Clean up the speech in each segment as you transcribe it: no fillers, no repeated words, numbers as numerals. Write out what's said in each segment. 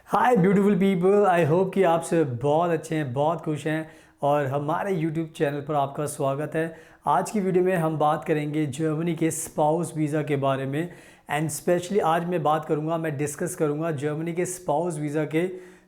Hi beautiful people, I hope कि आप सब बहुत अच्छे हैं, बहुत खुश हैं और हमारे यूट्यूब चैनल पर आपका स्वागत है। आज की वीडियो में हम बात करेंगे जर्मनी के स्पाउस वीज़ा के बारे में। एंड स्पेशली आज मैं डिस्कस करूंगा जर्मनी के स्पाउस वीज़ा के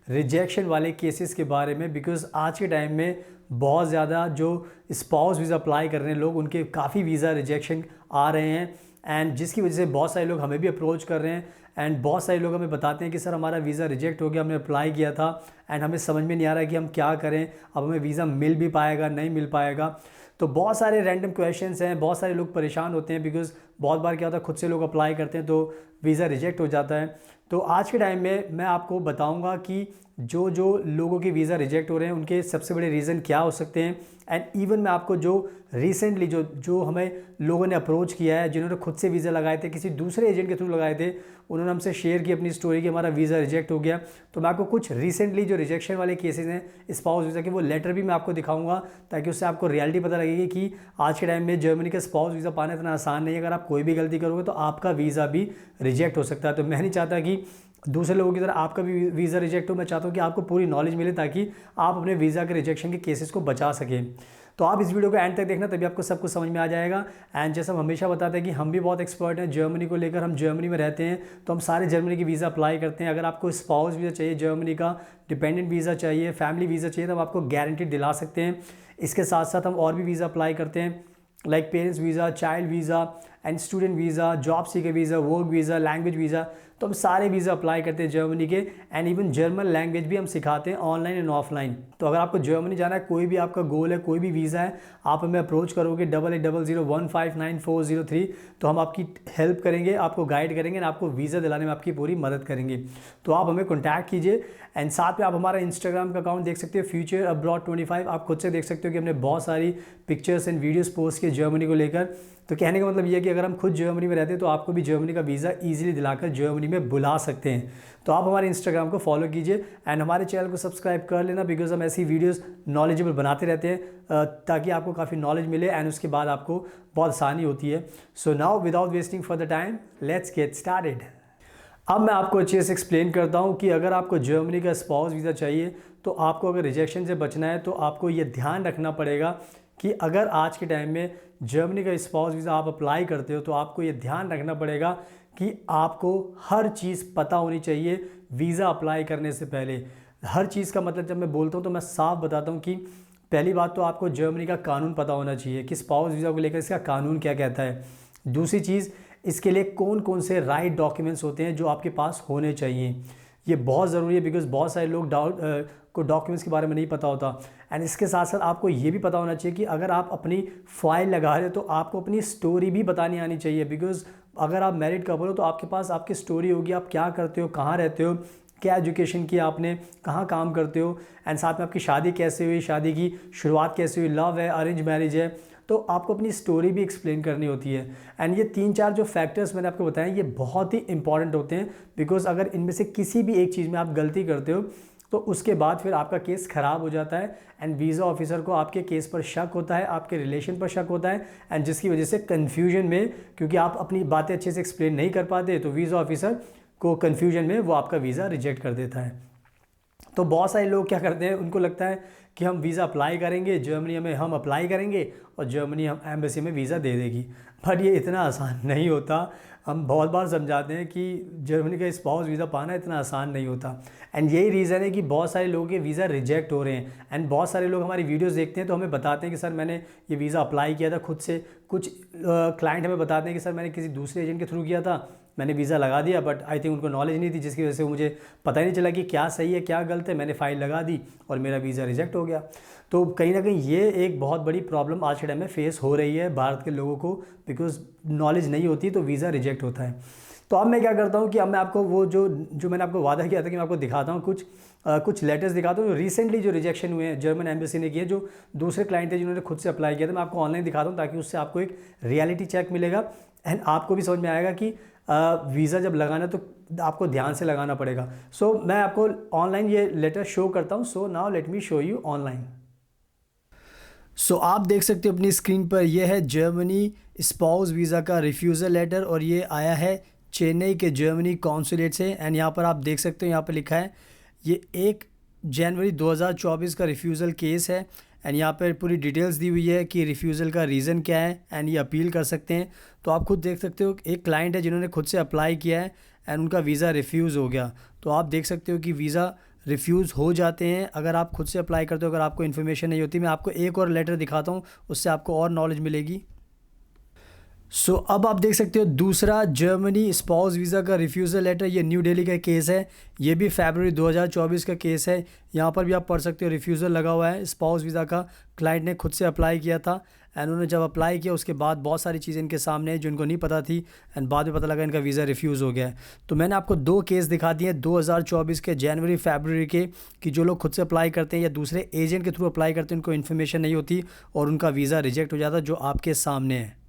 रिजेक्शन वाले केसेस के बारे में। बिकॉज़ आज के टाइम में बहुत ज़्यादा जो स्पाउस वीज़ा अप्लाई कर रहे हैं लोग, उनके काफ़ी वीज़ा रिजेक्शन आ रहे हैं। एंड जिसकी वजह से बहुत सारे लोग हमें भी अप्रोच कर रहे हैं एंड बहुत सारे लोग हमें बताते हैं कि सर हमारा वीज़ा रिजेक्ट हो गया, हमने अप्लाई किया था एंड हमें समझ में नहीं आ रहा है कि हम क्या करें, अब हमें वीज़ा मिल भी पाएगा नहीं मिल पाएगा। तो बहुत सारे रैंडम क्वेश्चंस हैं, बहुत सारे लोग परेशान होते हैं बिकॉज़ बहुत बार क्या होता है खुद से लोग अप्लाई करते हैं तो वीज़ा रिजेक्ट हो जाता है। तो आज के टाइम में मैं आपको बताऊंगा कि जो जो लोगों के वीज़ा रिजेक्ट हो रहे हैं उनके सबसे बड़े रीज़न क्या हो सकते हैं। एंड इवन मैं आपको जो रिसेंटली जो हमें लोगों ने अप्रोच किया है, जिन्होंने खुद से वीज़ा लगाए थे, किसी दूसरे एजेंट के थ्रू लगाए थे, उन्होंने हमसे शेयर की अपनी स्टोरी कि हमारा वीज़ा रिजेक्ट हो गया। तो मैं आपको कुछ रिसेंटली जो रिजेक्शन वाले केसेस हैं स्पाउस वीज़ा के, वो लेटर भी मैं आपको दिखाऊंगा ताकि उससे आपको रियलिटी पता लगेगी कि आज के टाइम में जर्मनी का स्पाउस वीज़ा पाना इतना आसान नहीं है। अगर आप कोई भी गलती करोगे तो आपका वीज़ा भी रिजेक्ट हो सकता है। तो मैं नहीं चाहता कि दूसरे लोगों की तरह आपका भी वीज़ा रिजेक्ट हो। मैं चाहता हूँ कि आपको पूरी नॉलेज मिले ताकि आप अपने वीज़ा के रिजेक्शन के केसेस को बचा सकें। तो आप इस वीडियो को एंड तक देखना, तभी आपको सब कुछ समझ में आ जाएगा। एंड जैसे हम हमेशा बताते हैं कि हम भी बहुत एक्सपर्ट हैं जर्मनी को लेकर, हम जर्मनी में रहते हैं तो हम सारे जर्मनी की वीज़ा अप्लाई करते हैं। अगर आपको स्पाउस वीज़ा चाहिए जर्मनी का, डिपेंडेंट वीज़ा चाहिए, फैमिली वीज़ा चाहिए, तो हम आपको गारंटी दिला सकते हैं। इसके साथ साथ हम और भी वीज़ा अप्लाई करते हैं like parents visa, child visa and student visa, job seeker visa, work visa, language visa. तो हम सारे वीज़ा अप्लाई करते हैं जर्मनी के। एंड इवन जर्मन लैंग्वेज भी हम सिखाते हैं ऑनलाइन एंड ऑफलाइन। तो अगर आपको जर्मनी जाना है, कोई भी आपका गोल है, कोई भी वीज़ा है, आप हमें अप्रोच करोगे 8800159403, तो हम आपकी हेल्प करेंगे, आपको गाइड करेंगे और आपको वीज़ा दिलाने में आपकी पूरी मदद करेंगे। तो आप हमें कॉन्टैक्ट कीजिए। एंड साथ में आप हमारा इंस्टाग्राम का अकाउंट देख सकते हो, फ्यूचर अब्रॉड 25। आप खुद से देख सकते हो कि हमने बहुत सारी पिक्चर्स एंड वीडियोस पोस्ट किए जर्मनी को लेकर। तो कहने का मतलब ये है कि अगर हम खुद जर्मनी में रहते हैं तो आपको भी जर्मनी का वीज़ा ईजिली दिलाकर जर्मनी में बुला सकते हैं। तो आप हमारे इंस्टाग्राम को फॉलो कीजिए एंड हमारे चैनल को सब्सक्राइब कर लेना, बिकॉज हम ऐसी वीडियोस नॉलेजेबल बनाते रहते हैं ताकि आपको काफ़ी नॉलेज मिले एंड उसके बाद आपको बहुत आसानी होती है। So now without wasting for the time, let's get started. अब मैं आपको अच्छे से एक्सप्लेन करता हूँ कि अगर आपको जर्मनी का स्पाउस वीज़ा चाहिए तो आपको अगर रिजेक्शन से बचना है तो आपको ये ध्यान रखना पड़ेगा कि अगर आज के टाइम में जर्मनी का स्पाउस वीज़ा आप अप्लाई करते हो तो आपको ये ध्यान रखना पड़ेगा कि आपको हर चीज़ पता होनी चाहिए वीज़ा अप्लाई करने से पहले। हर चीज़ का मतलब जब मैं बोलता हूँ तो मैं साफ बताता हूँ कि पहली बात तो आपको जर्मनी का कानून पता होना चाहिए कि स्पाउस वीज़ा को लेकर इसका कानून क्या कहता है। दूसरी चीज़, इसके लिए कौन कौन से राइट डॉक्यूमेंट्स होते हैं जो आपके पास होने चाहिए, ये बहुत ज़रूरी है बिकॉज़ बहुत सारे लोग को डॉक्यूमेंट्स के बारे में नहीं पता होता। एंड इसके साथ साथ आपको ये भी पता होना चाहिए कि अगर आप अपनी फ़ाइल लगा रहे हो तो आपको अपनी स्टोरी भी बतानी आनी चाहिए। बिकॉज़ अगर आप मैरिड कपल हो तो आपके पास आपकी स्टोरी होगी, आप क्या करते हो, कहाँ रहते हो, क्या एजुकेशन की आपने, कहाँ काम करते हो, एंड साथ में आपकी शादी कैसे हुई, शादी की शुरुआत कैसे हुई, लव है, अरेंज मैरिज है। तो आपको अपनी स्टोरी भी एक्सप्लेन करनी होती है। एंड ये 3-4 जो फैक्टर्स मैंने आपको बताए ये बहुत ही इंपॉर्टेंट होते हैं बिकॉज़ अगर इनमें से किसी भी एक चीज़ में आप गलती करते हो तो उसके बाद फिर आपका केस ख़राब हो जाता है एंड वीज़ा ऑफिसर को आपके केस पर शक होता है, आपके रिलेशन पर शक होता है। एंड जिसकी वजह से कन्फ्यूजन में, क्योंकि आप अपनी बातें अच्छे से एक्सप्लेन नहीं कर पाते, तो वीज़ा ऑफिसर को कन्फ्यूजन में वो आपका वीज़ा रिजेक्ट कर देता है। तो बहुत सारे लोग क्या करते हैं, उनको लगता है कि हम वीज़ा अप्लाई करेंगे जर्मनी में, हम अप्लाई करेंगे और जर्मनी हम एम्बेसी में वीज़ा दे देगी। बट ये इतना आसान नहीं होता। हम बहुत बार समझाते हैं कि जर्मनी का स्पाउस वीज़ा पाना इतना आसान नहीं होता। एंड यही रीज़न है कि बहुत सारे लोगों के वीज़ा रिजेक्ट हो रहे हैं। एंड बहुत सारे लोग हमारी वीडियोस देखते हैं तो हमें बताते हैं कि सर मैंने ये वीज़ा अप्लाई किया था खुद से। कुछ क्लाइंट हमें बताते हैं कि सर मैंने किसी दूसरे एजेंट के थ्रू किया था, मैंने वीज़ा लगा दिया, बट आई थिंक उनको नॉलेज नहीं थी जिसकी वजह से मुझे पता ही नहीं चला कि क्या सही है क्या गलत है। मैंने फ़ाइल लगा दी और मेरा वीज़ा रिजेक्ट हो गया। तो कहीं ना कहीं ये एक बहुत बड़ी प्रॉब्लम आज के टाइम में फेस हो रही है भारत के लोगों को, बिकॉज नॉलेज नहीं होती तो वीज़ा रिजेक्ट होता है। तो अब मैं क्या करता हूँ कि अब मैं आपको वो जो मैंने आपको वादा किया था कि मैं आपको दिखाता हूँ, कुछ लेटर्स दिखाता हूँ रिसेंटली जो रिजेक्शन हुए हैं जर्मन एम्बेसी ने किए, जो दूसरे क्लाइंट थे जिन्होंने खुद से अप्लाई किया था। मैं आपको ऑनलाइन दिखाता हूँ ताकि उससे आपको एक रियलिटी चेक मिलेगा एंड आपको भी समझ में आएगा कि वीज़ा जब लगाना तो आपको ध्यान से लगाना पड़ेगा। सो मैं आपको ऑनलाइन ये लेटर शो करता हूँ। So now let me show you online. सो आप देख सकते हो अपनी स्क्रीन पर, यह है जर्मनी स्पाउस वीज़ा का रिफ्यूज़ल लेटर और ये आया है चेन्नई के जर्मनी कॉन्सुलेट से। एंड यहाँ पर आप देख सकते हो, यहाँ पर लिखा है ये 1 जनवरी 2024 का रिफ्यूज़ल केस है एंड यहाँ पर पूरी डिटेल्स दी हुई है कि रिफ्यूज़ल का रीज़न क्या है एंड ये अपील कर सकते हैं। तो आप खुद देख सकते हो, एक क्लाइंट है जिन्होंने खुद से अप्लाई किया है एंड उनका वीज़ा रिफ्यूज़ हो गया। तो आप देख सकते हो कि वीज़ा रिफ्यूज़ हो जाते हैं अगर आप खुद से अप्लाई करते हो, अगर आपको इन्फॉर्मेशन नहीं होती। मैं आपको एक और लेटर दिखाता हूँ, उससे आपको और नॉलेज मिलेगी। सो अब आप देख सकते हो दूसरा जर्मनी स्पाउस वीज़ा का रिफ्यूज़ल लेटर, ये न्यू दिल्ली का केस है। ये भी फरवरी 2024 का केस है। यहाँ पर भी आप पढ़ सकते हो रिफ्यूज़ल लगा हुआ है स्पाउस वीज़ा का। क्लाइंट ने खुद से अप्लाई किया था एंड उन्होंने जब अप्लाई किया उसके बाद बहुत सारी चीज़ें इनके सामने जो इनको नहीं पता थी एंड बाद में पता लगा इनका वीज़ा रिफ्यूज़ हो गया है। तो मैंने आपको 2 केस दिखा दिए 2024 के जनवरी फरवरी के, कि जो लोग खुद से अप्लाई करते हैं या दूसरे एजेंट के थ्रू अप्लाई करते हैं, उनको इन्फॉर्मेशन नहीं होती और उनका वीज़ा रिजेक्ट हो जाता, जो आपके सामने है।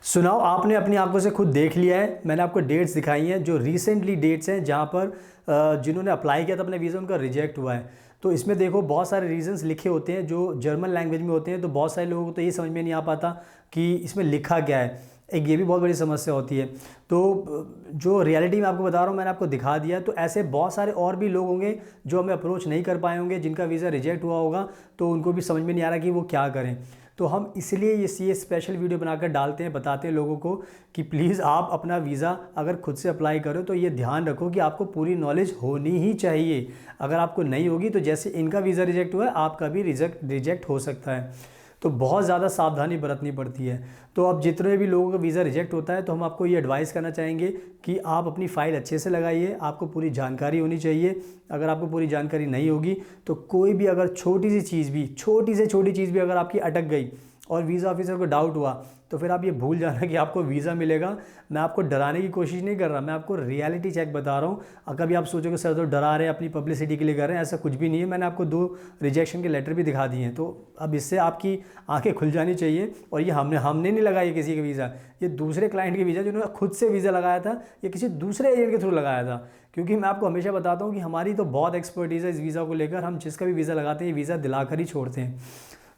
सुनाओ, आपने अपनी आंखों से खुद देख लिया है। मैंने आपको डेट्स दिखाई हैं जो रिसेंटली डेट्स हैं जहां पर जिन्होंने अप्लाई किया था अपने वीज़ा उनका रिजेक्ट हुआ है। तो इसमें देखो बहुत सारे रीजंस लिखे होते हैं जो जर्मन लैंग्वेज में होते हैं, तो बहुत सारे लोगों को तो ये समझ में नहीं आ पाता कि इसमें लिखा क्या है। एक ये भी बहुत बड़ी समस्या होती है। तो जो रियलिटी में आपको बता रहा हूँ मैंने आपको दिखा दिया। तो ऐसे बहुत सारे और भी लोग होंगे जो हमें अप्रोच नहीं कर पाए होंगे, जिनका वीज़ा रिजेक्ट हुआ होगा, तो उनको भी समझ में नहीं आ रहा कि वो क्या करें। तो हम इसलिए ये स्पेशल वीडियो बनाकर डालते हैं, बताते हैं लोगों को कि प्लीज़ आप अपना वीज़ा अगर खुद से अप्लाई करो तो ये ध्यान रखो कि आपको पूरी नॉलेज होनी ही चाहिए। अगर आपको नहीं होगी तो जैसे इनका वीज़ा रिजेक्ट हुआ है आपका भी रिजेक्ट हो सकता है। तो बहुत ज़्यादा सावधानी बरतनी पड़ती है। तो अब जितने भी लोगों का वीज़ा रिजेक्ट होता है तो हम आपको ये एडवाइस करना चाहेंगे कि आप अपनी फ़ाइल अच्छे से लगाइए, आपको पूरी जानकारी होनी चाहिए। अगर आपको पूरी जानकारी नहीं होगी तो कोई भी अगर छोटी सी चीज़ भी, छोटी से छोटी चीज़ भी अगर आपकी अटक गई और वीज़ा ऑफिसर को डाउट हुआ तो फिर आप ये भूल जाना कि आपको वीज़ा मिलेगा। मैं आपको डराने की कोशिश नहीं कर रहा, मैं आपको रियलिटी चेक बता रहा हूँ। कभी आप सोचोगे सर तो डरा रहे हैं, अपनी पब्लिसिटी के लिए कर रहे हैं, ऐसा कुछ भी नहीं है। मैंने आपको 2 रिजेक्शन के लेटर भी दिखा दिए हैं। तो अब इससे आपकी आंखें खुल जानी चाहिए। और ये हमने नहीं लगाया किसी का वीज़ा, ये दूसरे क्लाइंट के वीज़ा जिन्होंने खुद से वीज़ा लगाया था, ये किसी दूसरे एजेंट के थ्रू लगाया था। क्योंकि मैं आपको हमेशा बताता हूँ कि हमारी तो बहुत एक्सपर्टीज़ है इस वीज़ा को लेकर, हम जिसका भी वीज़ा लगाते हैं ये वीज़ा दिलाकर ही छोड़ते हैं।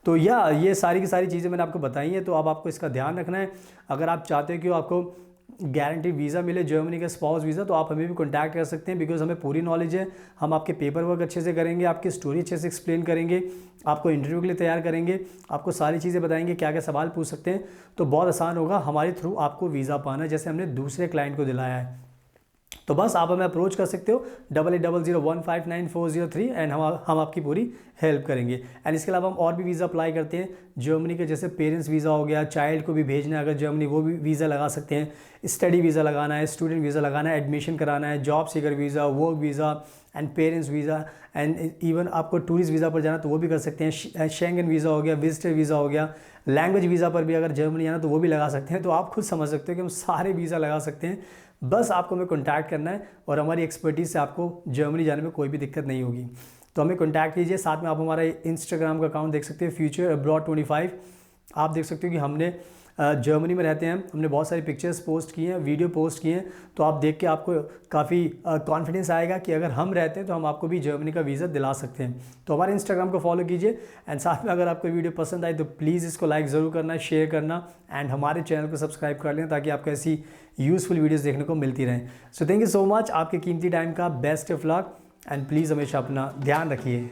तो ये सारी की सारी चीज़ें मैंने आपको बताई हैं। तो अब आपको इसका ध्यान रखना है। अगर आप चाहते हो कि आपको गारंटी वीज़ा मिले जर्मनी का स्पाउस वीज़ा, तो आप हमें भी कॉन्टैक्ट कर सकते हैं, बिकॉज हमें पूरी नॉलेज है। हम आपके पेपर वर्क अच्छे से करेंगे, आपकी स्टोरी अच्छे से एक्सप्लेन करेंगे, आपको इंटरव्यू के लिए तैयार करेंगे, आपको सारी चीज़ें बताएंगे क्या क्या सवाल पूछ सकते हैं। तो बहुत आसान होगा हमारे थ्रू आपको वीज़ा पाना, जैसे हमने दूसरे क्लाइंट को दिलाया है। तो बस आप हमें अप्रोच कर सकते हो 8800159403 एंड हम आपकी पूरी हेल्प करेंगे। एंड इसके अलावा हम और भी वीज़ा अप्लाई करते हैं जर्मनी के, जैसे पेरेंट्स वीज़ा हो गया, चाइल्ड को भी भेजना है अगर जर्मनी, वो भी वीज़ा लगा सकते हैं। स्टडी वीज़ा लगाना है, स्टूडेंट वीज़ा लगाना है, एडमिशन कराना है, job seeker visa, work visa and parents visa and even आपको टूरिस्ट वीज़ा पर जाना तो वो भी कर सकते हैं। शेंगन वीज़ा हो गया, विजिटर वीज़ा हो गया, लैंग्वेज वीज़ा पर भी अगर जर्मनी आना तो वो भी लगा सकते हैं। तो आप खुद समझ सकते हो कि हम सारे वीज़ा लगा सकते हैं। बस आपको हमें कॉन्टैक्ट करना है और हमारी एक्सपर्टीज़ से आपको जर्मनी जाने में कोई भी दिक्कत नहीं होगी। तो हमें कॉन्टैक्ट कीजिए। साथ में आप हमारा इंस्टाग्राम का अकाउंट देख सकते हैं, फ्यूचर अब्रॉड 25। आप देख सकते हो कि हमने जर्मनी में रहते हैं, हमने बहुत सारी पिक्चर्स पोस्ट की हैं, वीडियो पोस्ट किए हैं। तो आप देख के आपको काफ़ी कॉन्फिडेंस आएगा कि अगर हम रहते हैं तो हम आपको भी जर्मनी का वीज़ा दिला सकते हैं। तो हमारे इंस्टाग्राम को फॉलो कीजिए। एंड साथ में अगर आपको वीडियो पसंद आई तो प्लीज़ इसको लाइक ज़रूर करना, शेयर करना एंड हमारे चैनल को सब्सक्राइब कर लें ताकि आपको ऐसी यूज़फुल वीडियोज़ देखने को मिलती रहें। So thank you so much, आपके कीमती टाइम का best of luck and please हमेशा अपना ध्यान रखिए।